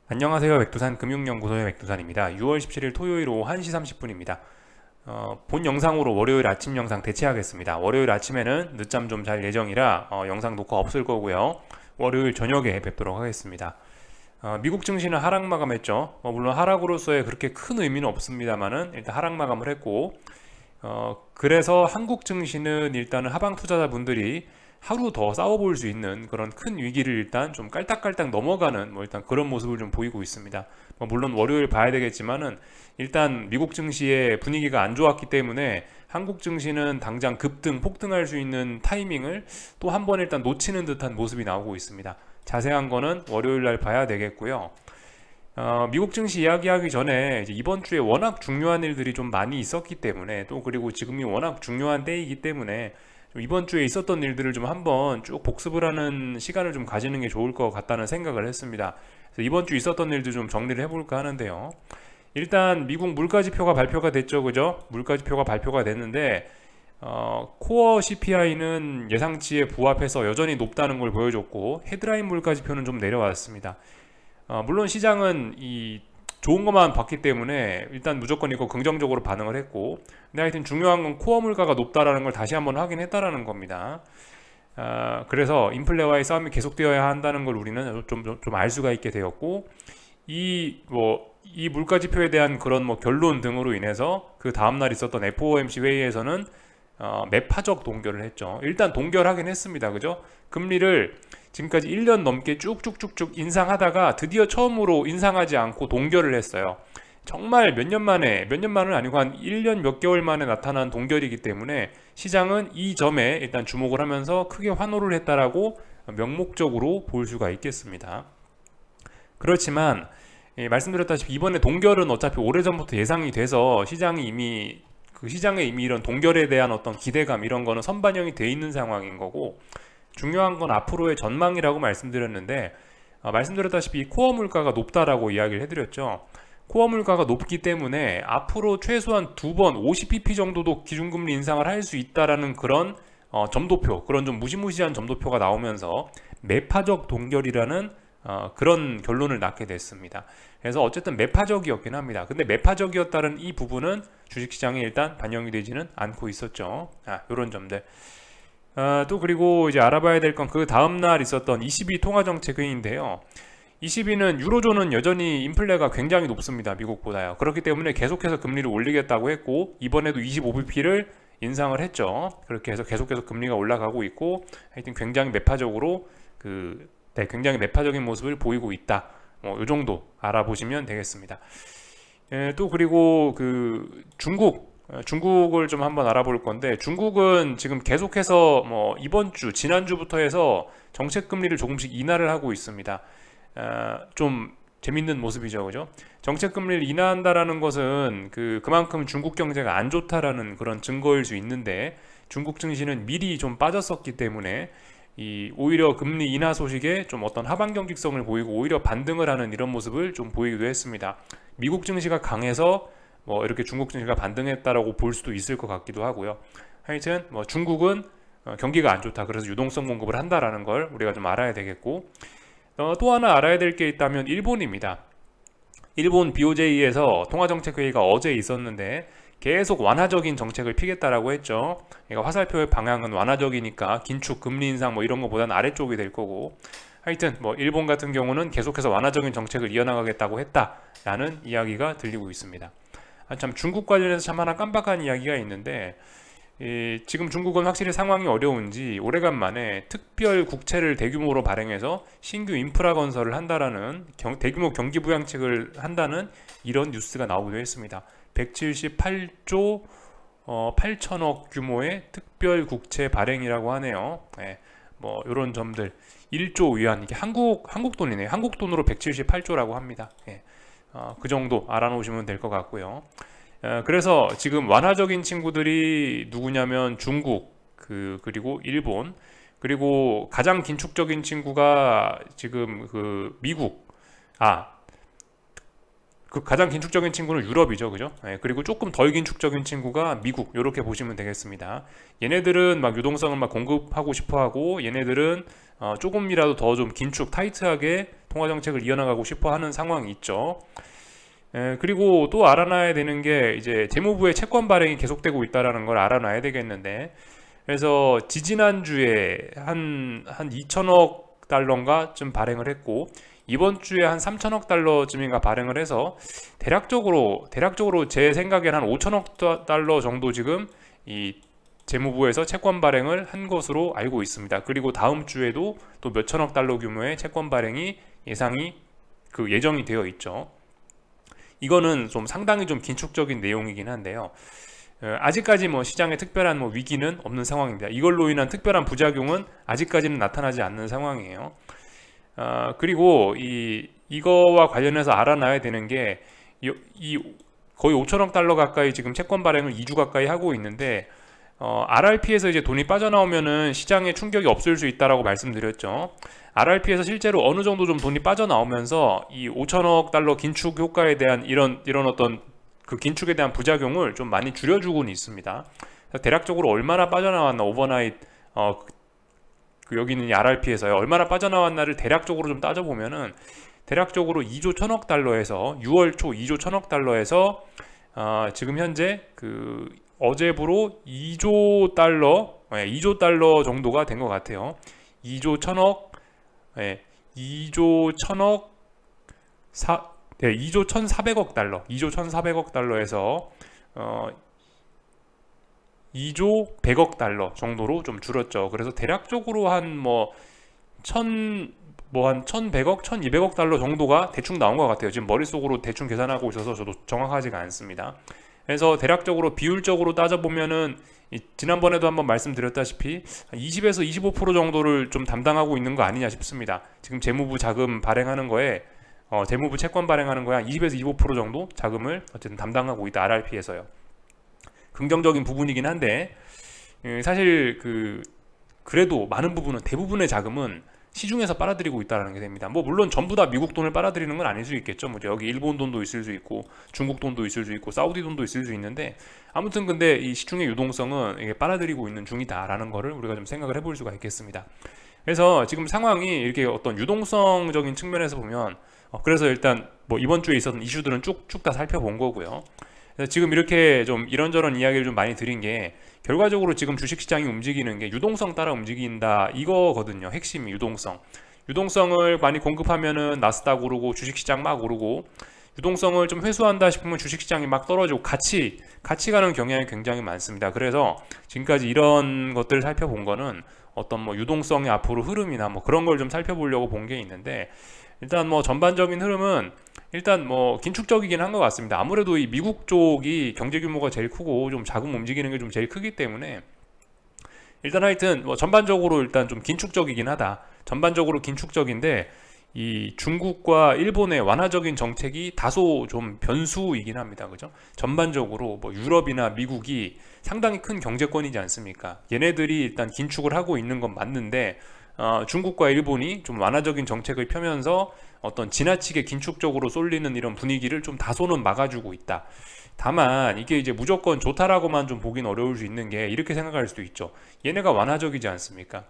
안녕하세요. 백두산 금융연구소의 백두산입니다. 6월 17일 토요일 오후 1시 30분입니다. 본 영상으로 월요일 아침 영상 대체하겠습니다. 월요일 아침에는 늦잠 좀 잘 예정이라 영상 녹화 없을 거고요. 월요일 저녁에 뵙도록 하겠습니다. 미국 증시는 하락 마감했죠. 물론 하락으로서의 그렇게 큰 의미는 없습니다만은 일단 하락 마감을 했고, 그래서 한국 증시는 일단은 하방 투자자분들이 하루 더 싸워볼 수 있는 그런 큰 위기를 일단 좀 깔딱깔딱 넘어가는 일단 그런 모습을 좀 보이고 있습니다. 물론 월요일 봐야 되겠지만은 일단 미국 증시의 분위기가 안 좋았기 때문에 한국 증시는 당장 급등, 폭등할 수 있는 타이밍을 또 한 번 일단 놓치는 듯한 모습이 나오고 있습니다. 자세한 거는 월요일 날 봐야 되겠고요. 미국 증시 이야기하기 전에 이제 이번 주에 워낙 중요한 일들이 좀 많이 있었기 때문에 또 그리고 지금이 워낙 중요한 때이기 때문에 이번 주에 있었던 일들을 좀 한번 쭉 복습을 하는 시간을 좀 가지는 게 좋을 것 같다는 생각을 했습니다. 그래서 이번 주 있었던 일들 좀 정리를 해볼까 하는데요. 일단 미국 물가지표가 발표가 됐죠, 그죠? 물가지표가 발표가 됐는데 코어 CPI는 예상치에 부합해서 여전히 높다는 걸 보여줬고 헤드라인 물가지표는 좀 내려왔습니다. 물론 시장은 이 좋은 것만 봤기 때문에 일단 무조건 이거 긍정적으로 반응을 했고, 근데 하여튼 중요한 건 코어 물가가 높다라는 걸 다시 한번 확인했다라는 겁니다. 그래서 인플레와의 싸움이 계속되어야 한다는 걸 우리는 좀 알 수가 있게 되었고, 이 물가 지표에 대한 그런 결론 등으로 인해서 그 다음날 있었던 FOMC 회의에서는 매파적 동결을 했죠. 일단 동결하긴 했습니다. 그죠? 금리를 지금까지 1년 넘게 쭉쭉쭉쭉 인상하다가 드디어 처음으로 인상하지 않고 동결을 했어요. 정말 몇 년 만은 아니고 한 1년 몇 개월 만에 나타난 동결이기 때문에 시장은 이 점에 일단 주목을 하면서 크게 환호를 했다라고 명목적으로 볼 수가 있겠습니다. 그렇지만 말씀드렸다시피 이번에 동결은 어차피 오래전부터 예상이 돼서 시장에 이미 이런 동결에 대한 어떤 기대감 이런 거는 선반영이 돼 있는 상황인 거고, 중요한 건 앞으로의 전망이라고 말씀드렸는데, 말씀드렸다시피 코어 물가가 높다라고 이야기를 해드렸죠. 코어 물가가 높기 때문에 앞으로 최소한 두 번 50pp 정도도 기준금리 인상을 할 수 있다라는 그런 점도표, 그런 좀 무시무시한 점도표가 나오면서 매파적 동결이라는 그런 결론을 낳게 됐습니다. 그래서 어쨌든 매파적이었긴 합니다. 근데 매파적이었다는 이 부분은 주식시장에 일단 반영이 되지는 않고 있었죠. 이런 점들. 또 그리고 이제 알아봐야 될 건 그 다음날 있었던 ECB 통화정책회의인데요. ECB는 유로존은 여전히 인플레가 굉장히 높습니다. 미국보다요. 그렇기 때문에 계속해서 금리를 올리겠다고 했고, 이번에도 25bp를 인상을 했죠. 그렇게 해서 계속해서 금리가 올라가고 있고, 하여튼 굉장히 매파적으로 굉장히 매파적인 모습을 보이고 있다. 이 정도 알아보시면 되겠습니다. 또 그리고 중국을 좀 한번 알아볼 건데, 중국은 지금 계속해서 이번 주, 지난주부터 해서 정책 금리를 조금씩 인하를 하고 있습니다. 좀 재밌는 모습이죠, 그죠? 정책 금리를 인하한다라는 것은 그만큼 중국 경제가 안 좋다라는 그런 증거일 수 있는데, 중국 증시는 미리 좀 빠졌었기 때문에 오히려 금리 인하 소식에 좀 어떤 하방 경직성을 보이고 오히려 반등을 하는 이런 모습을 좀 보이기도 했습니다. 미국 증시가 강해서 이렇게 중국 증시가 반등했다라고 볼 수도 있을 것 같기도 하고요. 하여튼 중국은 경기가 안 좋다, 그래서 유동성 공급을 한다라는 걸 우리가 좀 알아야 되겠고, 또 하나 알아야 될 게 있다면 일본입니다. 일본 BOJ에서 통화정책회의가 어제 있었는데 계속 완화적인 정책을 피겠다라고 했죠. 그러니까 화살표의 방향은 완화적이니까 긴축, 금리 인상 이런 거보다는 아래쪽이 될 거고, 하여튼 일본 같은 경우는 계속해서 완화적인 정책을 이어나가겠다고 했다라는 이야기가 들리고 있습니다. 참 중국 관련해서 참 하나 깜빡한 이야기가 있는데, 지금 중국은 확실히 상황이 어려운지 오래간만에 특별 국채를 대규모로 발행해서 신규 인프라 건설을 한다라는 대규모 경기 부양책을 한다는 이런 뉴스가 나오기도 했습니다. 178조 8천억 규모의 특별 국채 발행이라고 하네요. 이런 점들, 1조 위안, 이게 한국 돈이네요. 한국 돈으로 178조라고 합니다. 그 정도 알아놓으시면 될 것 같고요. 그래서 지금 완화적인 친구들이 누구냐면 중국, 그리고 일본, 그리고 가장 긴축적인 친구가 지금 미국, 가장 긴축적인 친구는 유럽이죠, 그죠? 그리고 조금 덜 긴축적인 친구가 미국, 이렇게 보시면 되겠습니다. 얘네들은 유동성을 공급하고 싶어하고, 얘네들은 조금이라도 더 좀 긴축, 타이트하게 통화 정책을 이어나가고 싶어 하는 상황이 있죠. 그리고 또 알아놔야 되는 게 이제 재무부의 채권 발행이 계속되고 있다는 걸 알아놔야 되겠는데, 그래서 지지난주에 한 2천억 달러인가 좀 발행을 했고, 이번 주에 한 3천억 달러쯤인가 발행을 해서 대략적으로 제 생각엔 한 5천억 달러 정도 지금 이 재무부에서 채권 발행을 한 것으로 알고 있습니다. 그리고 다음 주에도 또 몇천억 달러 규모의 채권 발행이 예정이 되어 있죠. 이거는 좀 상당히 좀 긴축적인 내용이긴 한데요. 아직까지 뭐 시장에 특별한 뭐 위기는 없는 상황입니다. 이걸로 인한 특별한 부작용은 아직까지는 나타나지 않는 상황이에요. 그리고 이거와 관련해서 알아놔야 되는 게 거의 5천억 달러 가까이 지금 채권 발행을 2주 가까이 하고 있는데, RRP에서 이제 돈이 빠져나오면은 시장에 충격이 없을 수 있다라고 말씀드렸죠. RRP에서 실제로 어느 정도 좀 돈이 빠져나오면서 이 5천억 달러 긴축 효과에 대한 이런 어떤 그 긴축에 대한 부작용을 좀 많이 줄여주고는 있습니다. 대략적으로 얼마나 빠져나왔나, 오버나잇 여기 있는 이 RRP에서요, 얼마나 빠져나왔나를 대략적으로 좀 따져보면은 대략적으로 2조 1천억 달러에서 6월 초 2조 1천억 달러에서 지금 현재 어제부로 2조 달러 정도가 된 것 같아요. 2조 1천억, 2조 1천억, 2조 1,400억 달러, 2조 1,400억 달러에서 2조 100억 달러 정도로 좀 줄었죠. 그래서 대략적으로 한 1,100억, 1,200억 달러 정도가 대충 나온 것 같아요. 지금 머릿속으로 대충 계산하고 있어서 저도 정확하지가 않습니다. 그래서 대략적으로 비율적으로 따져보면은 지난번에도 한번 말씀드렸다시피 20에서 25% 정도를 좀 담당하고 있는 거 아니냐 싶습니다. 지금 재무부 자금 발행하는 거에 재무부 채권 발행하는 거에 20에서 25% 정도 자금을 어쨌든 담당하고 있다, RRP에서요. 긍정적인 부분이긴 한데, 사실 그래도 많은 부분은, 대부분의 자금은 시중에서 빨아들이고 있다는 게 됩니다. 뭐 물론 전부 다 미국 돈을 빨아들이는 건 아닐 수 있겠죠. 뭐 여기 일본 돈도 있을 수 있고, 중국 돈도 있을 수 있고, 사우디 돈도 있을 수 있는데, 아무튼 근데 이 시중의 유동성은 이게 빨아들이고 있는 중이다라는 거를 우리가 좀 생각을 해볼 수가 있겠습니다. 그래서 지금 상황이 이렇게 어떤 유동성적인 측면에서 보면, 그래서 일단 뭐 이번 주에 있었던 이슈들은 쭉쭉 다 살펴본 거고요. 그래서 지금 이렇게 좀 이런저런 이야기를 좀 많이 드린 게, 결과적으로 지금 주식시장이 움직이는 게 유동성 따라 움직인다, 이거거든요. 핵심이 유동성을 많이 공급하면은 나스닥 오르고 주식시장 막 오르고, 유동성을 좀 회수한다 싶으면 주식시장이 막 떨어지고, 같이 가는 경향이 굉장히 많습니다. 그래서 지금까지 이런 것들을 살펴본 거는 어떤 뭐 유동성의 앞으로 흐름이나 뭐 그런 걸 좀 살펴보려고 본 게 있는데, 일단 뭐 전반적인 흐름은 일단 뭐 긴축적이긴 한 것 같습니다. 아무래도 이 미국 쪽이 경제 규모가 제일 크고 좀 자금 움직이는 게 좀 제일 크기 때문에, 일단 하여튼 뭐 전반적으로 일단 좀 긴축적이긴 하다. 전반적으로 긴축적인데, 이 중국과 일본의 완화적인 정책이 다소 좀 변수이긴 합니다. 그죠? 전반적으로 뭐 유럽이나 미국이 상당히 큰 경제권이지 않습니까? 얘네들이 일단 긴축을 하고 있는 건 맞는데, 중국과 일본이 좀 완화적인 정책을 펴면서 어떤 지나치게 긴축적으로 쏠리는 이런 분위기를 좀 다소는 막아주고 있다. 다만 이게 이제 무조건 좋다라고만 좀 보긴 어려울 수 있는 게, 이렇게 생각할 수도 있죠. 얘네가 완화적이지 않습니까?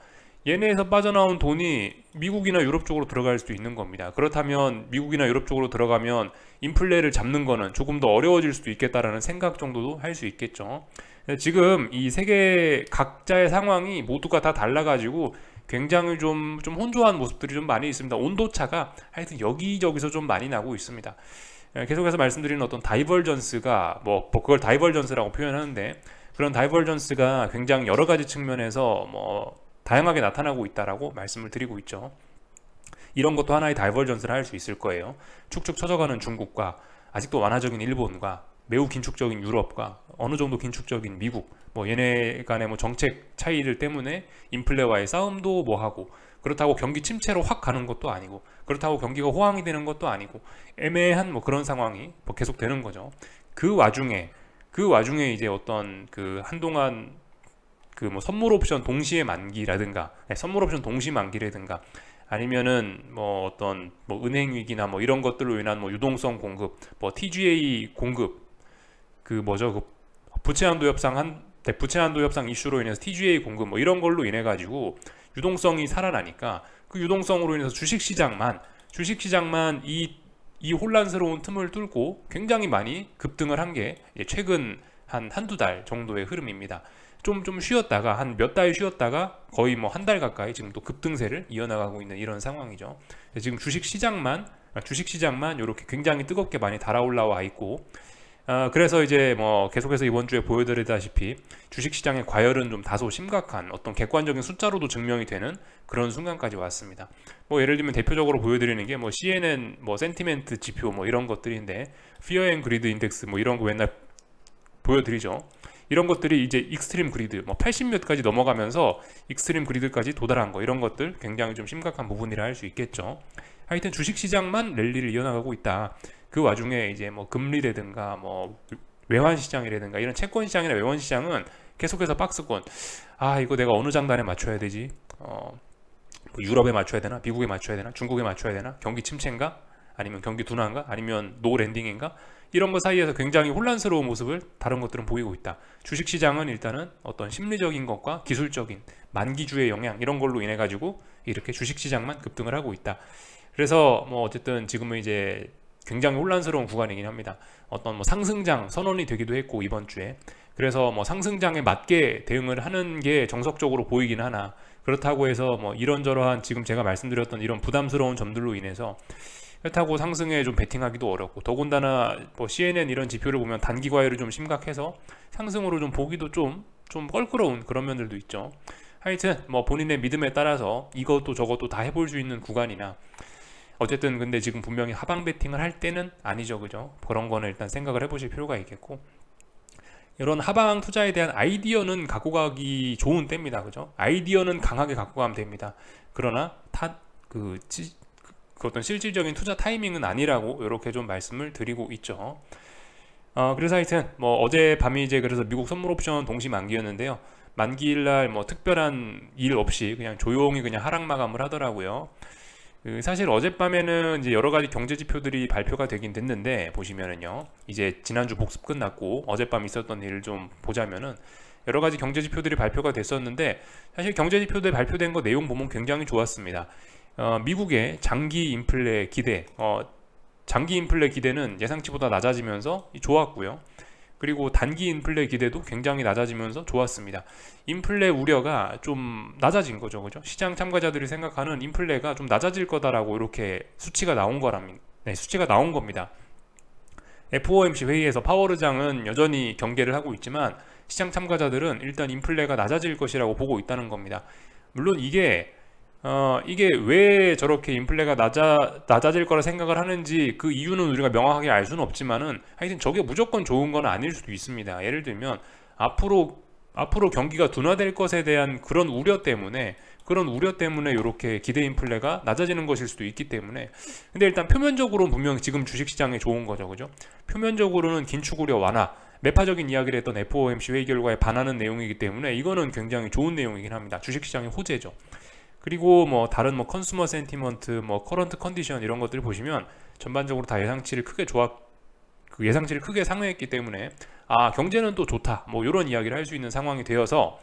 얘네에서 빠져나온 돈이 미국이나 유럽 쪽으로 들어갈 수도 있는 겁니다. 그렇다면 미국이나 유럽 쪽으로 들어가면 인플레를 잡는 거는 조금 더 어려워질 수도 있겠다라는 생각 정도도 할 수 있겠죠. 지금 이 세계 각자의 상황이 모두가 다 달라가지고 굉장히 좀 혼조한 모습들이 좀 많이 있습니다. 온도차가 하여튼 여기저기서 좀 많이 나고 있습니다. 계속해서 말씀드리는 어떤 다이버전스가 뭐 그걸 다이버전스라고 표현하는데, 그런 다이버전스가 굉장히 여러 가지 측면에서 뭐 다양하게 나타나고 있다라고 말씀을 드리고 있죠. 이런 것도 하나의 다이버전스를 할 수 있을 거예요. 축축 처져가는 중국과 아직도 완화적인 일본과 매우 긴축적인 유럽과 어느 정도 긴축적인 미국, 뭐 얘네 간의 뭐 정책 차이들 때문에 인플레와의 싸움도 뭐 하고, 그렇다고 경기 침체로 확 가는 것도 아니고, 그렇다고 경기가 호황이 되는 것도 아니고, 애매한 뭐 그런 상황이 뭐 계속 되는 거죠. 그 와중에 이제 어떤 한동안 뭐 선물 옵션 동시에 만기라든가, 선물 옵션 동시 만기라든가, 아니면은 뭐 어떤 뭐 은행 위기나 뭐 이런 것들로 인한 뭐 유동성 공급, 뭐 TGA 공급, 부채 한도 협상 이슈로 인해서 TGA 공급 뭐 이런 걸로 인해 가지고 유동성이 살아나니까, 그 유동성으로 인해서 주식시장만 주식시장만 이 혼란스러운 틈을 뚫고 굉장히 많이 급등을 한 게 최근 한두 달 정도의 흐름입니다. 좀 쉬었다가 한 몇 달 쉬었다가 거의 뭐 한 달 가까이 지금 또 급등세를 이어나가고 있는 이런 상황이죠. 지금 주식시장만 이렇게 굉장히 뜨겁게 많이 달아올라와 있고, 그래서 이제 뭐 계속해서 이번 주에 보여드리다시피 주식시장의 과열은 좀 다소 심각한 어떤 객관적인 숫자로도 증명이 되는 그런 순간까지 왔습니다. 뭐 예를 들면 대표적으로 보여드리는 게 뭐 CNN 뭐 센티멘트 지표 뭐 이런 것들인데, Fear and Greed 인덱스 뭐 이런 거 맨날 보여드리죠. 이런 것들이 이제 익스트림 그리드 뭐 80몇까지 넘어가면서 익스트림 그리드까지 도달한 거, 이런 것들 굉장히 좀 심각한 부분이라 할 수 있겠죠. 하여튼 주식시장만 랠리를 이어나가고 있다. 그 와중에 이제 뭐 금리라든가 뭐 외환시장이라든가 이런 채권시장이나 외환시장은 계속해서 박스권, 이거 내가 어느 장단에 맞춰야 되지, 뭐 유럽에 맞춰야 되나, 미국에 맞춰야 되나, 중국에 맞춰야 되나, 경기 침체인가, 아니면 경기 둔화인가, 아니면 노 랜딩인가, 이런 것 사이에서 굉장히 혼란스러운 모습을 다른 것들은 보이고 있다. 주식시장은 일단은 어떤 심리적인 것과 기술적인 만기주의 영향, 이런 걸로 인해 가지고 이렇게 주식시장만 급등을 하고 있다. 그래서 뭐 어쨌든 지금은 이제 굉장히 혼란스러운 구간이긴 합니다. 어떤 뭐 상승장 선언이 되기도 했고 이번 주에, 그래서 뭐 상승장에 맞게 대응을 하는 게 정석적으로 보이긴 하나, 그렇다고 해서 뭐 이런저러한 지금 제가 말씀드렸던 이런 부담스러운 점들로 인해서 그렇다고 상승에 좀 베팅하기도 어렵고, 더군다나 뭐 CNN 이런 지표를 보면 단기 과열이 좀 심각해서 상승으로 좀 보기도 좀 껄끄러운 그런 면들도 있죠. 하여튼 뭐 본인의 믿음에 따라서 이것도 저것도 다 해볼 수 있는 구간이나, 어쨌든 근데 지금 분명히 하방 베팅을 할 때는 아니죠, 그죠? 그런 거는 일단 생각을 해보실 필요가 있겠고, 이런 하방 투자에 대한 아이디어는 갖고 가기 좋은 때입니다, 그죠? 아이디어는 강하게 갖고 가면 됩니다. 그러나 그 어떤 실질적인 투자 타이밍은 아니라고 이렇게 좀 말씀을 드리고 있죠. 그래서 하여튼 뭐 어제 밤이 이제 그래서 미국 선물 옵션 동시 만기였는데요. 만기일날 뭐 특별한 일 없이 그냥 조용히 그냥 하락 마감을 하더라고요. 사실 어젯밤에는 이제 여러 가지 경제 지표들이 발표가 되긴 됐는데, 보시면은요, 이제 지난주 복습 끝났고 어젯밤 있었던 일을 좀 보자면은 여러 가지 경제 지표들이 발표가 됐었는데, 사실 경제 지표들 발표된 거 내용 보면 굉장히 좋았습니다. 미국의 장기 인플레 기대, 장기 인플레 기대는 예상치보다 낮아지면서 좋았고요. 그리고 단기 인플레 기대도 굉장히 낮아지면서 좋았습니다. 인플레 우려가 좀 낮아진 거죠, 그죠? 시장 참가자들이 생각하는 인플레가 좀 낮아질 거다라고 이렇게 수치가 나온 거랍니다. 네, 수치가 나온 겁니다. FOMC 회의에서 파월 의장은 여전히 경계를 하고 있지만 시장 참가자들은 일단 인플레가 낮아질 것이라고 보고 있다는 겁니다. 물론 이게 왜 저렇게 인플레가 낮아질 거라 생각을 하는지 그 이유는 우리가 명확하게 알 수는 없지만은, 하여튼 저게 무조건 좋은 건 아닐 수도 있습니다. 예를 들면 앞으로 경기가 둔화될 것에 대한 그런 우려 때문에 이렇게 기대 인플레가 낮아지는 것일 수도 있기 때문에, 근데 일단 표면적으로는 분명히 지금 주식시장에 좋은 거죠, 그죠? 표면적으로는 긴축 우려 완화, 매파적인 이야기를 했던 FOMC 회의 결과에 반하는 내용이기 때문에 이거는 굉장히 좋은 내용이긴 합니다. 주식시장의 호재죠. 그리고 뭐 다른 뭐 컨슈머 센티먼트, 뭐 커런트 컨디션 이런 것들을 보시면 전반적으로 다 예상치를 크게 상회했기 때문에 경제는 또 좋다, 뭐 이런 이야기를 할 수 있는 상황이 되어서,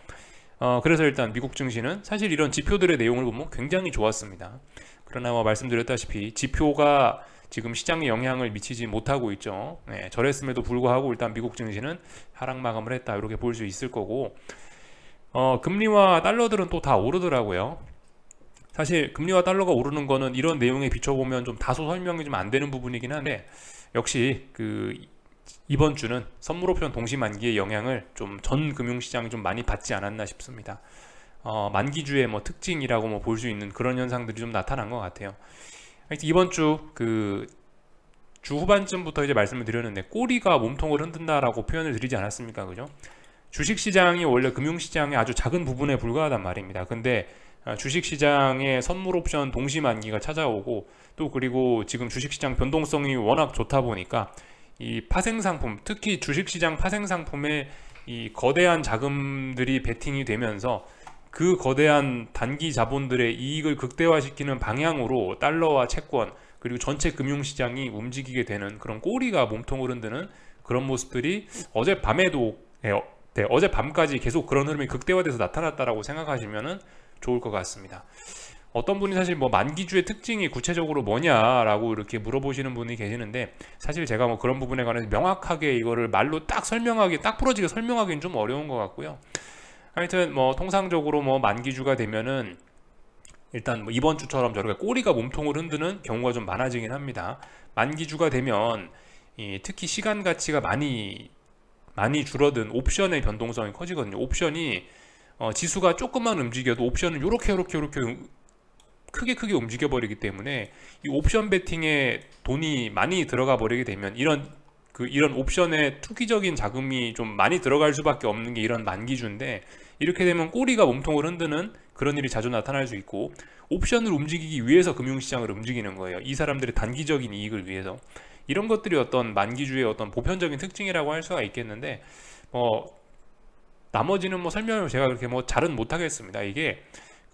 그래서 일단 미국 증시는 사실 이런 지표들의 내용을 보면 굉장히 좋았습니다. 그러나 뭐 말씀드렸다시피 지표가 지금 시장에 영향을 미치지 못하고 있죠. 네, 저랬음에도 불구하고 일단 미국 증시는 하락 마감을 했다, 이렇게 볼 수 있을 거고, 금리와 달러들은 또 다 오르더라고요. 사실 금리와 달러가 오르는 거는 이런 내용에 비춰보면 좀 다소 설명이 좀 안 되는 부분이긴 한데, 역시 이번 주는 선물 옵션 동시 만기의 영향을 좀 전 금융시장이 좀 많이 받지 않았나 싶습니다. 만기주의 뭐 특징이라고 뭐 볼 수 있는 그런 현상들이 좀 나타난 것 같아요. 이번 주 주 후반쯤부터 이제 말씀을 드렸는데, 꼬리가 몸통을 흔든다라고 표현을 드리지 않았습니까, 그죠? 주식시장이 원래 금융시장의 아주 작은 부분에 불과하단 말입니다. 근데 주식시장의 선물 옵션 동시 만기가 찾아오고, 또 그리고 지금 주식시장 변동성이 워낙 좋다 보니까 이 파생상품, 특히 주식시장 파생상품에 이 거대한 자금들이 베팅이 되면서 그 거대한 단기 자본들의 이익을 극대화시키는 방향으로 달러와 채권, 그리고 전체 금융시장이 움직이게 되는 그런 꼬리가 몸통을 흔드는 그런 모습들이 어젯밤까지 계속 그런 흐름이 극대화돼서 나타났다라고 생각하시면 좋을 것 같습니다. 어떤 분이 사실 뭐 만기주의 특징이 구체적으로 뭐냐라고 이렇게 물어보시는 분이 계시는데, 사실 제가 뭐 그런 부분에 관해서 명확하게 이거를 말로 딱 설명하기, 딱 부러지게 설명하기는 좀 어려운 것 같고요. 하여튼 뭐 통상적으로 뭐 만기주가 되면은 일단 뭐 이번 주처럼 저렇게 꼬리가 몸통을 흔드는 경우가 좀 많아지긴 합니다. 만기주가 되면 특히 시간 가치가 많이 줄어든 옵션의 변동성이 커지거든요. 옵션이 지수가 조금만 움직여도 옵션은 요렇게 크게 움직여 버리기 때문에 이 옵션 베팅에 돈이 많이 들어가 버리게 되면 이런 옵션에 투기적인 자금이 좀 많이 들어갈 수밖에 없는 게 이런 만기주인데, 이렇게 되면 꼬리가 몸통을 흔드는 그런 일이 자주 나타날 수 있고, 옵션을 움직이기 위해서 금융시장을 움직이는 거예요. 이 사람들의 단기적인 이익을 위해서. 이런 것들이 어떤 만기주의 어떤 보편적인 특징이라고 할 수가 있겠는데, 나머지는 뭐 설명을 제가 그렇게 뭐 잘은 못하겠습니다. 이게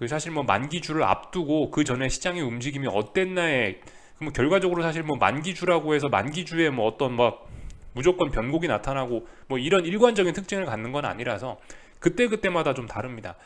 사실 뭐 만기주를 앞두고 그 전에 시장의 움직임이 어땠나에, 뭐 결과적으로 사실 뭐 만기주라고 해서 만기주에 뭐 어떤 뭐 무조건 변곡이 나타나고 뭐 이런 일관적인 특징을 갖는 건 아니라서 그때마다 좀 다릅니다.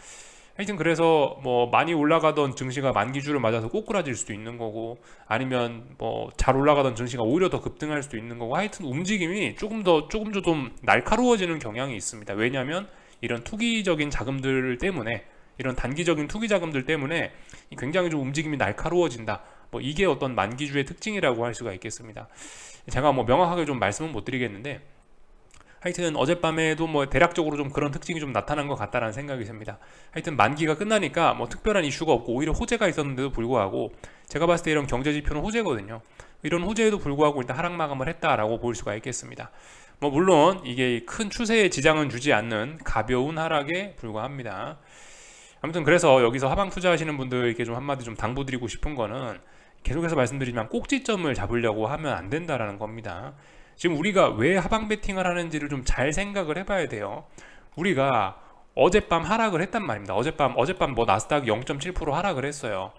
하여튼 그래서 뭐 많이 올라가던 증시가 만기주를 맞아서 꼬꾸라질 수도 있는 거고, 아니면 뭐 잘 올라가던 증시가 오히려 더 급등할 수도 있는 거고, 하여튼 움직임이 조금 더 좀 날카로워지는 경향이 있습니다. 왜냐하면 이런 투기적인 자금들 때문에, 이런 단기적인 투기 자금들 때문에 굉장히 좀 움직임이 날카로워진다. 뭐 이게 어떤 만기주의 특징이라고 할 수가 있겠습니다. 제가 뭐 명확하게 좀 말씀은 못 드리겠는데, 하여튼 어젯밤에도 뭐 대략적으로 좀 그런 특징이 좀 나타난 것 같다라는 생각이 듭니다. 하여튼 만기가 끝나니까 뭐 특별한 이슈가 없고 오히려 호재가 있었는데도 불구하고, 제가 봤을 때 이런 경제 지표는 호재거든요. 이런 호재에도 불구하고 일단 하락 마감을 했다라고 볼 수가 있겠습니다. 뭐 물론 이게 큰 추세에 지장은 주지 않는 가벼운 하락에 불과합니다. 아무튼 그래서 여기서 하방 투자하시는 분들에게 좀 한마디 좀 당부드리고 싶은 거는, 계속해서 말씀드리지만 꼭지점을 잡으려고 하면 안 된다라는 겁니다. 지금 우리가 왜 하방 베팅을 하는지를 좀 잘 생각을 해봐야 돼요. 우리가 어젯밤 하락을 했단 말입니다. 어젯밤 뭐 나스닥 0.7% 하락을 했어요.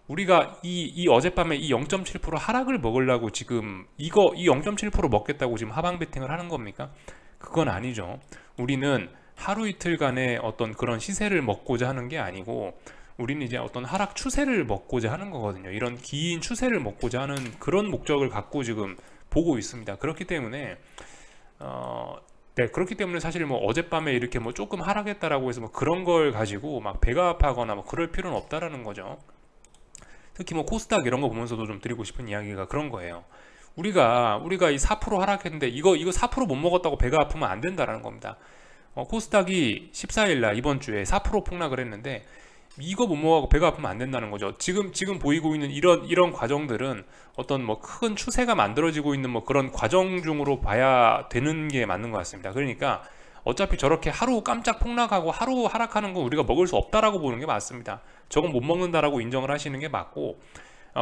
우리가 이 어젯밤에 이 0.7% 하락을 먹으려고 지금 이 0.7% 먹겠다고 지금 하방 베팅을 하는 겁니까? 그건 아니죠. 우리는 하루 이틀간의 어떤 그런 시세를 먹고자 하는 게 아니고, 우리는 이제 어떤 하락 추세를 먹고자 하는 거거든요. 이런 긴 추세를 먹고자 하는 그런 목적을 갖고 지금 보고 있습니다. 그렇기 때문에 사실 뭐 어젯밤에 이렇게 뭐 조금 하락했다라고 해서 뭐 그런 걸 가지고 막 배가 아파하거나 뭐 그럴 필요는 없다라는 거죠. 특히 뭐 코스닥 이런 거 보면서도 좀 드리고 싶은 이야기가 그런 거예요. 우리가 이 4% 하락했는데 이거 4% 못 먹었다고 배가 아프면 안 된다라는 겁니다. 코스닥이 14일날 이번 주에 4% 폭락을 했는데 이거 못 먹고 배가 아프면 안 된다는 거죠. 지금 보이고 있는 이런 과정들은 어떤 뭐 큰 추세가 만들어지고 있는 뭐 그런 과정 중으로 봐야 되는 게 맞는 것 같습니다. 그러니까 어차피 저렇게 하루 깜짝 폭락하고 하루 하락하는 건 우리가 먹을 수 없다라고 보는 게 맞습니다. 저건 못 먹는다라고 인정을 하시는 게 맞고,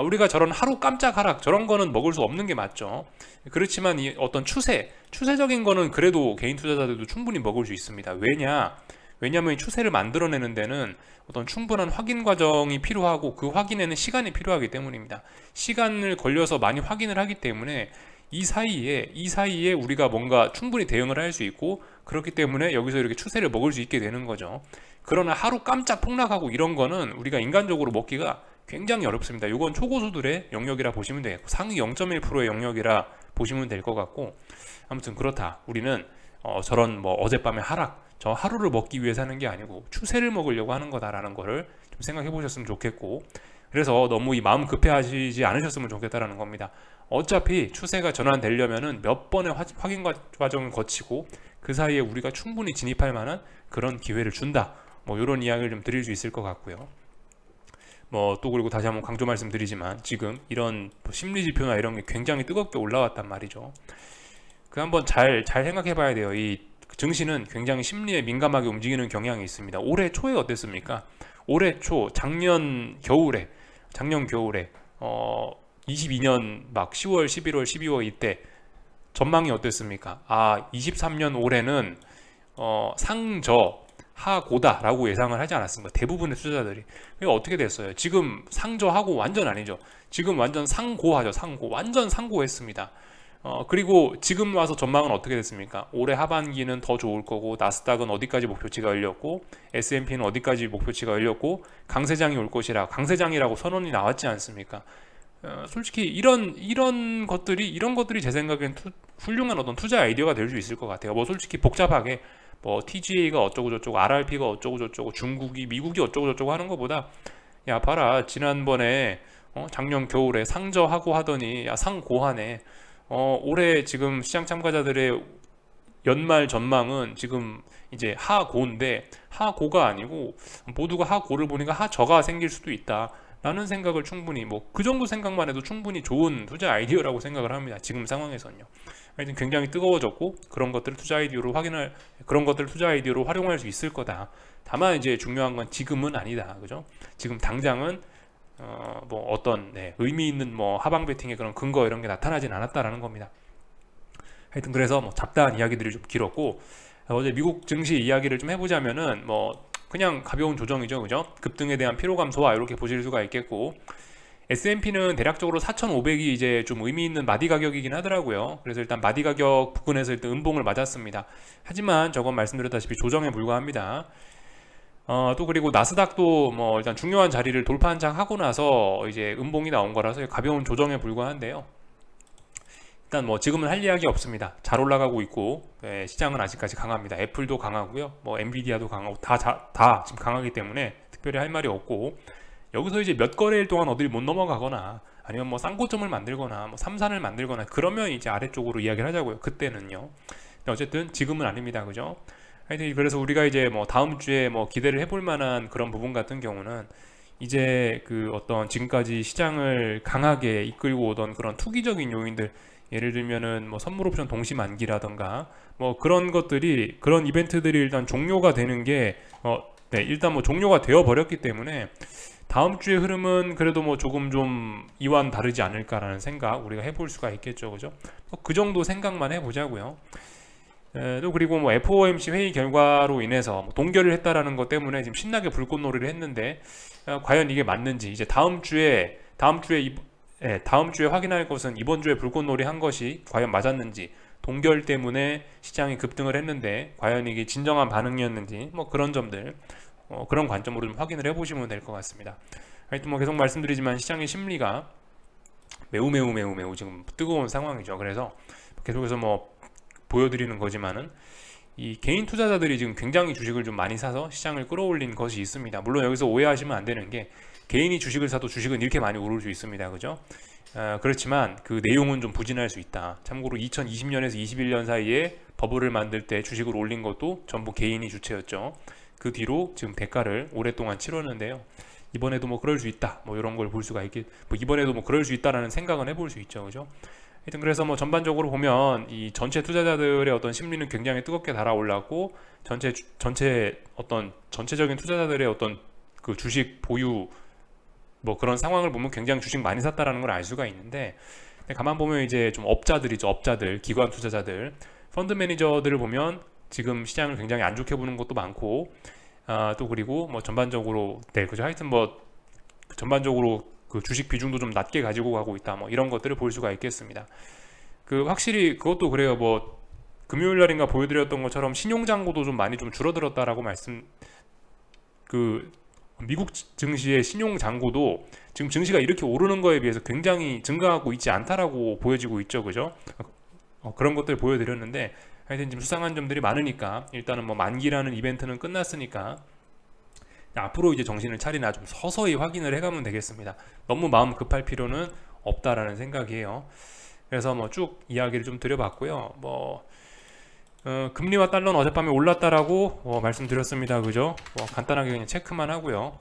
우리가 저런 하루 깜짝 하락 저런 거는 먹을 수 없는 게 맞죠. 그렇지만 이 어떤 추세적인 거는 그래도 개인 투자자들도 충분히 먹을 수 있습니다. 왜냐하면 이 추세를 만들어내는 데는 어떤 충분한 확인 과정이 필요하고, 그 확인에는 시간이 필요하기 때문입니다. 시간을 걸려서 많이 확인을 하기 때문에 이 사이에 우리가 뭔가 충분히 대응을 할 수 있고, 그렇기 때문에 여기서 이렇게 추세를 먹을 수 있게 되는 거죠. 그러나 하루 깜짝 폭락하고 이런 거는 우리가 인간적으로 먹기가 굉장히 어렵습니다. 이건 초고수들의 영역이라 보시면 되겠고, 상위 0.1%의 영역이라 보시면 될 것 같고, 아무튼 그렇다. 우리는 저런 뭐 어젯밤의 하락, 저 하루를 먹기 위해서 하는 게 아니고 추세를 먹으려고 하는 거다라는 거를 좀 생각해 보셨으면 좋겠고, 그래서 너무 이 마음 급해하시지 않으셨으면 좋겠다라는 겁니다. 어차피 추세가 전환되려면은 몇 번의 확인 과정을 거치고 그 사이에 우리가 충분히 진입할 만한 그런 기회를 준다. 뭐 이런 이야기를 좀 드릴 수 있을 것 같고요. 뭐 또 그리고 다시 한번 강조 말씀드리지만, 지금 이런 심리 지표나 이런 게 굉장히 뜨겁게 올라왔단 말이죠. 그 한번 잘 생각해 봐야 돼요. 이 증시는 굉장히 심리에 민감하게 움직이는 경향이 있습니다. 올해 초에 어땠습니까? 올해 초 작년 겨울에 22년 막 10월, 11월, 12월 이때 전망이 어땠습니까? 23년 올해는 상저 하고다라고 예상을 하지 않았습니까? 대부분의 투자자들이. 그게 어떻게 됐어요? 지금 상저하고 완전 아니죠. 지금 완전 상고하죠. 완전 상고했습니다. 그리고 지금 와서 전망은 어떻게 됐습니까? 올해 하반기는 더 좋을 거고, 나스닥은 어디까지 목표치가 열렸고, S&P는 어디까지 목표치가 열렸고, 강세장이 올 것이라 강세장이라고 선언이 나왔지 않습니까? 솔직히 이런 것들이 제 생각엔 훌륭한 어떤 투자 아이디어가 될 수 있을 것 같아요. 뭐 솔직히 복잡하게 뭐 TGA가 어쩌고 저쩌고, RRP가 어쩌고 저쩌고, 미국이 어쩌고 저쩌고 하는 것보다, 야 봐라, 지난번에 작년 겨울에 상저하고 하더니 야 상고하네. 올해 지금 시장 참가자들의 연말 전망은 지금 이제 하고인데, 하고가 아니고 모두가 하고를 보니까 하저가 생길 수도 있다 라는 생각을 충분히, 뭐 그 정도 생각만 해도 충분히 좋은 투자 아이디어라고 생각을 합니다. 지금 상황에서는요. 하여튼 굉장히 뜨거워졌고, 그런 것들을 투자 아이디어로 활용할 수 있을 거다. 다만 이제 중요한 건 지금은 아니다, 그죠? 지금 당장은 뭐 어떤 의미 있는 뭐 하방 베팅의 그런 근거 이런 게 나타나진 않았다라는 겁니다. 하여튼 그래서 뭐 잡다한 이야기들이 좀 길었고, 어제 미국 증시 이야기를 좀 해보자면은 뭐 그냥 가벼운 조정이죠, 그죠? 급등에 대한 피로 감소와 이렇게 보실 수가 있겠고, S&P는 대략적으로 4,500이 이제 좀 의미 있는 마디 가격이긴 하더라고요. 그래서 일단 마디 가격 부근에서 일단 음봉을 맞았습니다. 하지만 저건 말씀드렸다시피 조정에 불과합니다. 또 그리고 나스닥도 뭐 일단 중요한 자리를 돌파한장 하고 나서 이제 음봉이 나온 거라서 가벼운 조정에 불과한데요. 일단 뭐 지금은 할 이야기 없습니다. 잘 올라가고 있고, 시장은 아직까지 강합니다. 애플도 강하고요, 뭐 엔비디아도 강하고 다 지금 강하기 때문에 특별히 할 말이 없고, 여기서 이제 몇 거래일 동안 어딜 못 넘어가거나 아니면 뭐 쌍고점을 만들거나 뭐 삼산을 만들거나 그러면 이제 아래쪽으로 이야기를 하자고요, 그때는요. 근데 어쨌든 지금은 아닙니다, 그죠? 하여튼 그래서 우리가 이제 뭐 다음 주에 뭐 기대를 해볼 만한 그런 부분 같은 경우는, 이제 그 어떤 지금까지 시장을 강하게 이끌고 오던 그런 투기적인 요인들, 예를 들면은 뭐 선물 옵션 동시 만기라던가 뭐 그런 것들이, 그런 이벤트들이 일단 종료가 되는 게 일단 뭐 종료가 되어 버렸기 때문에 다음 주의 흐름은 그래도 뭐 조금 좀 이와는 다르지 않을까라는 생각 우리가 해볼 수가 있겠죠, 그죠? 그 정도 생각만 해보자고요. 또 그리고 뭐 FOMC 회의 결과로 인해서 뭐 동결을 했다라는 것 때문에 지금 신나게 불꽃놀이를 했는데, 과연 이게 맞는지 이제 다음 주에 확인할 것은, 이번 주에 불꽃놀이 한 것이 과연 맞았는지, 동결 때문에 시장이 급등을 했는데 과연 이게 진정한 반응이었는지, 뭐 그런 점들, 그런 관점으로 좀 확인을 해보시면 될 것 같습니다. 하여튼 뭐 계속 말씀드리지만 시장의 심리가 매우 지금 뜨거운 상황이죠. 그래서 계속해서 뭐 보여드리는 거지만은, 이 개인 투자자들이 지금 굉장히 주식을 좀 많이 사서 시장을 끌어올린 것이 있습니다. 물론 여기서 오해하시면 안 되는 게, 개인이 주식을 사도 주식은 이렇게 많이 오를 수 있습니다, 그죠? 그렇지만 그 내용은 좀 부진할 수 있다. 참고로 2020년에서 21년 사이에 버블을 만들 때 주식을 올린 것도 전부 개인이 주체였죠. 그 뒤로 지금 대가를 오랫동안 치렀는데요. 이번에도 뭐 그럴 수 있다, 뭐 이런 걸 볼 수가 이번에도 뭐 그럴 수 있다라는 생각은 해볼 수 있죠, 그죠? 하여튼 그래서 뭐 전반적으로 보면 이 전체 투자자들의 어떤 심리는 굉장히 뜨겁게 달아올랐고, 전체적인 투자자들의 어떤 그 주식 보유 뭐 그런 상황을 보면 굉장히 주식 많이 샀다라는 걸 알 수가 있는데, 가만 보면 이제 좀 업자들, 기관 투자자들, 펀드 매니저들을 보면 지금 시장을 굉장히 안 좋게 보는 것도 많고, 또 그리고 뭐 전반적으로 그죠? 하여튼 뭐 전반적으로 그 주식 비중도 좀 낮게 가지고 가고 있다, 뭐 이런 것들을 볼 수가 있겠습니다. 확실히 그것도 그래요. 뭐 금요일 날인가 보여드렸던 것처럼 신용잔고도 좀 많이 좀 줄어들었다라고 미국 증시의 신용잔고도 지금 증시가 이렇게 오르는 거에 비해서 굉장히 증가하고 있지 않다라고 보여지고 있죠, 그죠? 그런 것들 보여드렸는데, 하여튼 지금 수상한 점들이 많으니까 일단은 뭐 만기라는 이벤트는 끝났으니까 앞으로 이제 정신을 차리나 좀 서서히 확인을 해가면 되겠습니다. 너무 마음 급할 필요는 없다라는 생각이에요. 그래서 뭐 쭉 이야기를 좀 드려봤고요. 금리와 달러는 어젯밤에 올랐다라고 말씀드렸습니다, 그죠? 간단하게 그냥 체크만 하고요.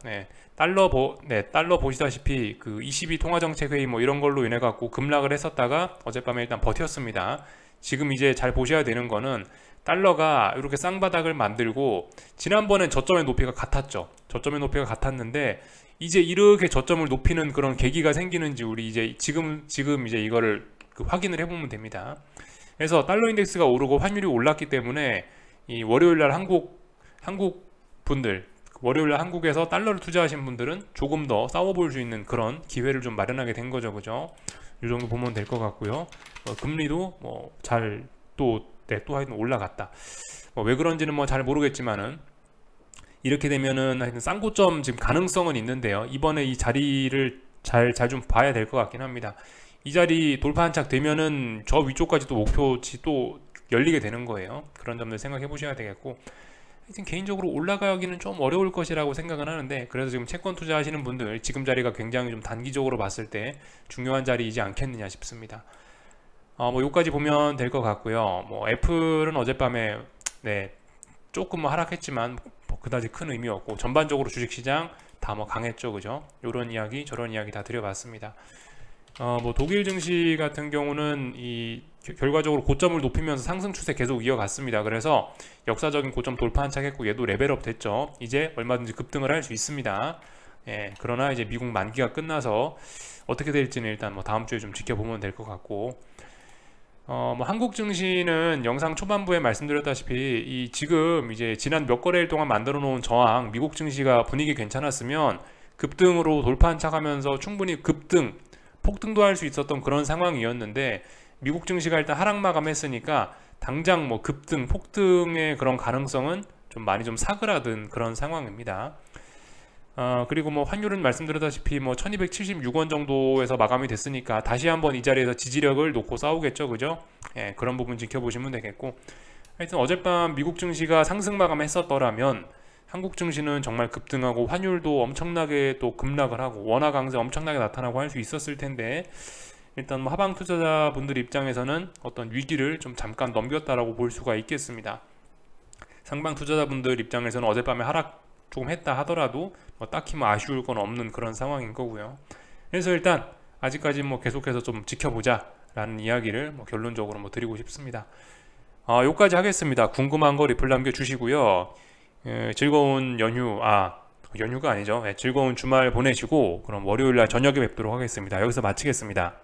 달러 보시다시피 그 ECB 통화정책회의 뭐 이런 걸로 인해 갖고 급락을 했었다가 어젯밤에 일단 버텼습니다. 지금 이제 잘 보셔야 되는 거는, 달러가 이렇게 쌍바닥을 만들고 지난번엔 저점의 높이가 같았죠. 저점의 높이가 같았는데 이제 이렇게 저점을 높이는 그런 계기가 생기는지 우리 이제 지금 이제 이거를 확인을 해보면 됩니다. 그래서 달러 인덱스가 오르고 환율이 올랐기 때문에 이 월요일날 한국 분들, 월요일날 한국에서 달러를 투자하신 분들은 조금 더 싸워볼 수 있는 그런 기회를 좀 마련하게 된 거죠, 그죠? 이 정도 보면 될 것 같고요. 금리도 잘 또 하여튼 올라갔다. 왜 그런지는 잘 모르겠지만은 이렇게 되면은 하여튼 쌍고점 지금 가능성은 있는데요. 이번에 이 자리를 잘 좀 봐야 될 것 같긴 합니다. 이 자리 돌파 한착 되면은 저 위쪽까지도 목표치 또 열리게 되는 거예요. 그런 점들 생각해 보셔야 되겠고, 하여튼 개인적으로 올라가기는 좀 어려울 것이라고 생각은 하는데, 그래서 지금 채권 투자하시는 분들 지금 자리가 굉장히 좀 단기적으로 봤을 때 중요한 자리이지 않겠느냐 싶습니다. 요까지 보면 될 것 같고요. 애플은 어젯밤에 조금 하락했지만 그다지 큰 의미였고, 전반적으로 주식시장 다 강했죠, 그죠? 요런 이야기 저런 이야기 다 드려봤습니다. 독일 증시 같은 경우는 결과적으로 고점을 높이면서 상승 추세 계속 이어갔습니다. 그래서 역사적인 고점 돌파 한착했고, 얘도 레벨업 됐죠. 이제 얼마든지 급등을 할 수 있습니다. 그러나 이제 미국 만기가 끝나서 어떻게 될지는 일단 다음 주에 좀 지켜보면 될 것 같고, 한국 증시는 영상 초반부에 말씀드렸다시피 지금 이제 지난 몇 거래일 동안 만들어 놓은 저항, 미국 증시가 분위기 괜찮았으면 급등으로 돌파 한착하면서 충분히 폭등도 할 수 있었던 그런 상황이었는데, 미국 증시가 일단 하락 마감했으니까 당장 급등, 폭등의 그런 가능성은 좀 많이 좀 사그라든 그런 상황입니다. 그리고 환율은 말씀드렸다시피 1276원 정도에서 마감이 됐으니까 다시 한번 이 자리에서 지지력을 놓고 싸우겠죠, 그죠? 그런 부분 지켜보시면 되겠고, 하여튼 어젯밤 미국 증시가 상승 마감했었더라면 한국 증시는 정말 급등하고 환율도 엄청나게 또 급락을 하고 원화 강세 엄청나게 나타나고 할 수 있었을 텐데, 일단 하방 투자자분들 입장에서는 어떤 위기를 좀 잠깐 넘겼다라고 볼 수가 있겠습니다. 상방 투자자분들 입장에서는 어젯밤에 하락 조금 했다 하더라도 딱히 아쉬울 건 없는 그런 상황인 거고요. 그래서 일단 아직까지 계속해서 좀 지켜보자 라는 이야기를 결론적으로 드리고 싶습니다. 요까지 하겠습니다. 궁금한 거 리플 남겨주시고요. 즐거운 연휴가 아니죠. 즐거운 주말 보내시고, 그럼 월요일날 저녁에 뵙도록 하겠습니다. 여기서 마치겠습니다.